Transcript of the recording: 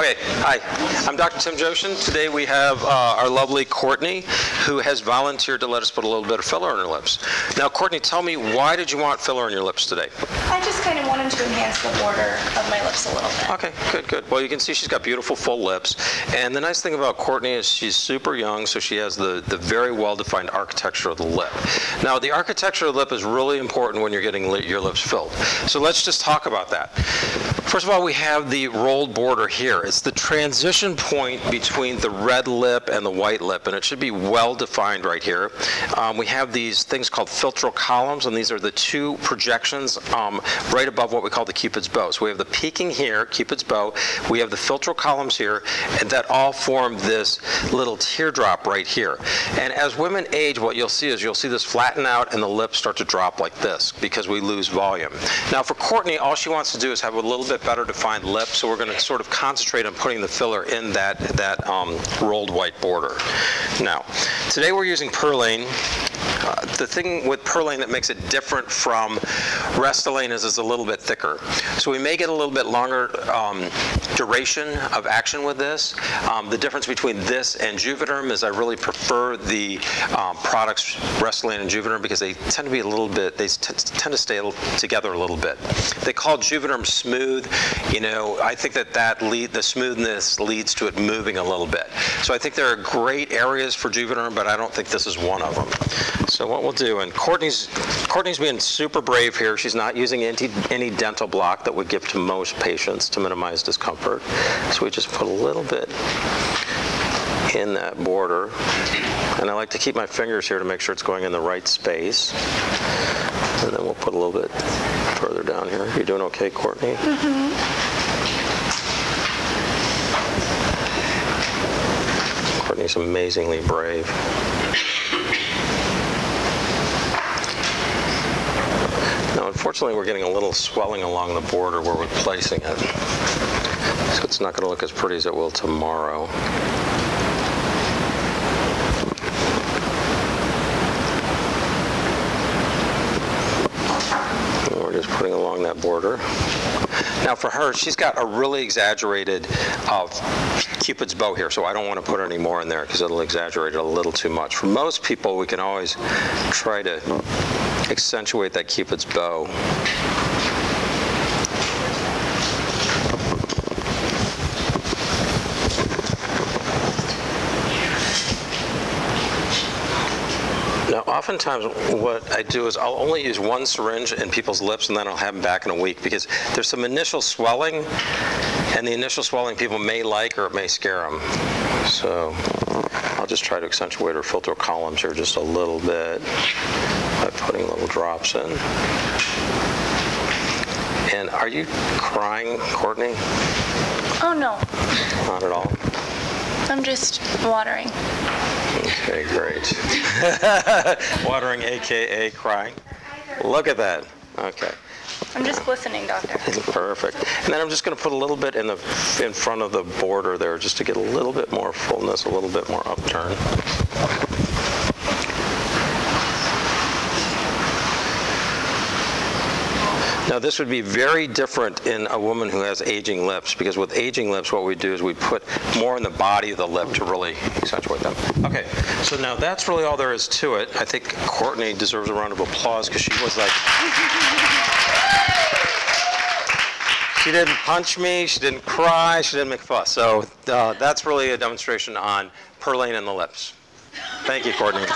Okay, hi, I'm Dr. Tim Jochen. Today we have our lovely Courtney, who has volunteered to let us put a little bit of filler on her lips. Now, Courtney, tell me, why did you want filler on your lips today? I just kind of wanted to enhance the border of my lips a little bit. Okay, good, good. Well, you can see she's got beautiful full lips. And the nice thing about Courtney is she's super young, so she has the very well-defined architecture of the lip. Now, the architecture of the lip is really important when you're getting your lips filled. So let's just talk about that. First of all, we have the rolled border here. It's the transition point between the red lip and the white lip, and it should be well defined right here. We have these things called philtral columns, and these are the two projections right above what we call the Cupid's bow. So we have the peaking here, Cupid's bow. We have the philtral columns here, and that all form this little teardrop right here. And as women age, what you'll see is you'll see this flatten out and the lips start to drop like this because we lose volume. Now for Courtney, all she wants to do is have a little bit better defined lip, so we're going to sort of concentrate on putting the filler in that rolled white border. Now, today we're using Perlane. The thing with Perlane that makes it different from Restylane is it's a little bit thicker. So we may get a little bit longer duration of action with this. The difference between this and Juvederm is I really prefer the products Restylane and Juvederm because they tend to be a little bit, they tend to stay together a little bit. They call Juvederm smooth. You know, I think that the smoothness leads to it moving a little bit. So I think there are great areas for Juvederm, but I don't think this is one of them. So what we'll do, and Courtney's being super brave here. She's not using any dental block that we give to most patients to minimize discomfort. So we just put a little bit in that border. And I like to keep my fingers here to make sure it's going in the right space. And then we'll put a little bit further down here. You doing okay, Courtney? Mm-hmm. Courtney's amazingly brave. Now, unfortunately, we're getting a little swelling along the border where we're placing it. So it's not going to look as pretty as it will tomorrow. And we're just putting along that border. Now for her, she's got a really exaggerated Cupid's bow here, so I don't want to put any more in there because it'll exaggerate it a little too much. For most people, we can always try to accentuate that Cupid's bow. Now, oftentimes what I do is I'll only use one syringe in people's lips and then I'll have them back in a week because there's some initial swelling, and the initial swelling people may like or it may scare them. So I'll just try to accentuate her philtral columns here just a little bit by putting little drops in. And are you crying, Courtney? Oh, no. Not at all? I'm just watering. Okay, great. Watering, AKA crying. Look at that. Okay. I'm just glistening, doctor. Perfect. And then I'm just going to put a little bit in front of the border there just to get a little bit more fullness, a little bit more upturn. Now this would be very different in a woman who has aging lips, because with aging lips what we do is we put more in the body of the lip to really accentuate them. Okay, so now that's really all there is to it. I think Courtney deserves a round of applause because she was like, she didn't punch me, she didn't cry, she didn't make fuss. So that's really a demonstration on Perlane in the lips. Thank you, Courtney.